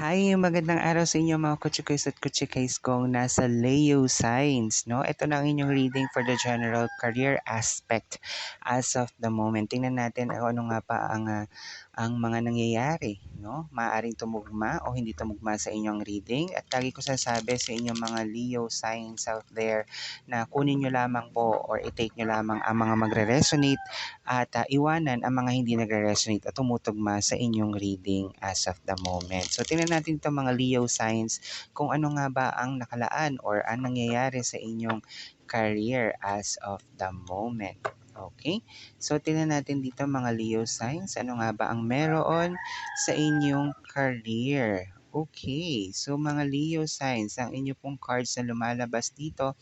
Hi, magandang araw sa inyo mga kutsikoys at kutsikays kong nasa Leo signs, no? Ito na ang inyong reading for the general career aspect as of the moment. Tingnan natin ano nga pa ang mga nangyayari, no? Maaaring tumugma o hindi tumugma sa inyong reading. At lagi ko sasabi sa inyong mga Leo signs out there na kunin nyo lamang po or i-take nyo lamang ang mga magre-resonate at iwanan ang mga hindi nagre-resonate at tumutugma sa inyong reading as of the moment. So tingnan natin itong mga Leo signs kung ano nga ba ang nakalaan or ang nangyayari sa inyong career as of the moment. Okay? So tingnan natin dito mga Leo signs, ano nga ba ang meron sa inyong career. Okay, so mga Leo signs, ang inyo pong cards na lumalabas dito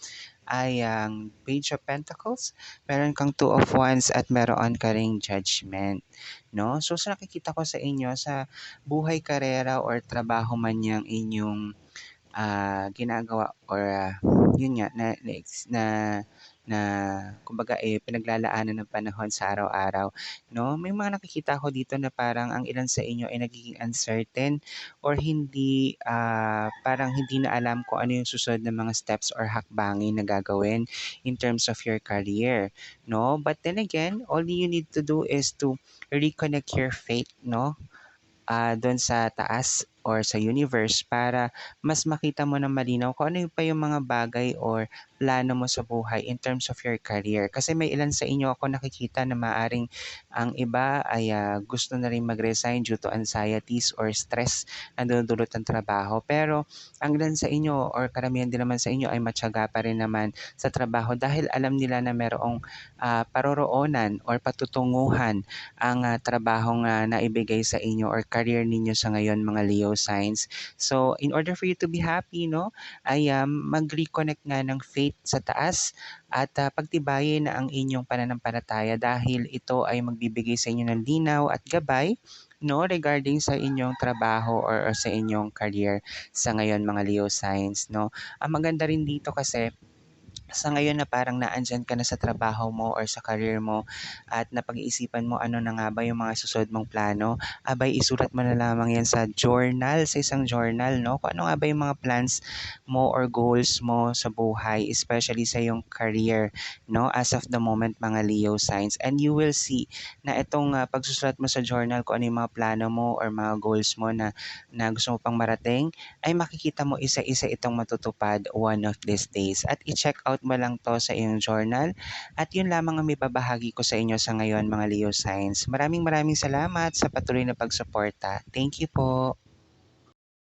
ay ang Page of Pentacles, meron kang Two of Wands at meron ka ring Judgment. No? So sa nakikita ko sa inyo, sa buhay, karera or trabaho man yung inyong ginagawa or yun nga na na kumbaga pinaglalaanan ng panahon sa araw-araw, no? May mga nakikita ko dito na parang ang ilan sa inyo ay nagiging uncertain or hindi parang hindi na alam kung ano yung susunod na mga steps or hakbangin na gagawin in terms of your career, no? But then again, all you need to do is to reconnect your faith, no? Doon sa taas or sa universe para mas makita mo ng malinaw kung ano yung pa yung mga bagay or plano mo sa buhay in terms of your career. Kasi may ilan sa inyo ako nakikita na maaring ang iba ay gusto na rin mag-resign due to anxieties or stress na dudulot ng trabaho. Pero ang ilan sa inyo or karamihan din naman sa inyo ay matyaga pa rin naman sa trabaho dahil alam nila na merong paroroonan or patutunguhan ang trabahong naibigay sa inyo or career ninyo sa ngayon mga Leo signs. So, in order for you to be happy, no, ay mag-reconnect nga ng faith sa taas at pagtibayin na ang inyong pananampalataya dahil ito ay magbibigay sa inyo ng linaw at gabay, no, regarding sa inyong trabaho or sa inyong career sa ngayon mga Leo signs, no. Ang maganda rin dito kasi sa ngayon na parang naandyan ka na sa trabaho mo or sa career mo at napag-iisipan mo ano na nga ba yung mga susunod mong plano, abay isulat mo na lamang yan sa journal, sa isang journal, no? Kung ano nga ba yung mga plans mo or goals mo sa buhay, especially sa yung career, no? As of the moment, mga Leo signs. And you will see na itong pagsusulat mo sa journal kung ano yung mga plano mo or mga goals mo na gusto mo pang marating, ay makikita mo isa-isa itong matutupad one of these days. At i-check out mo lang to sa iyong journal. At yun lamang ang may babahagi ko sa inyo sa ngayon mga Leo signs. Maraming salamat sa patuloy na pagsuporta. Thank you po.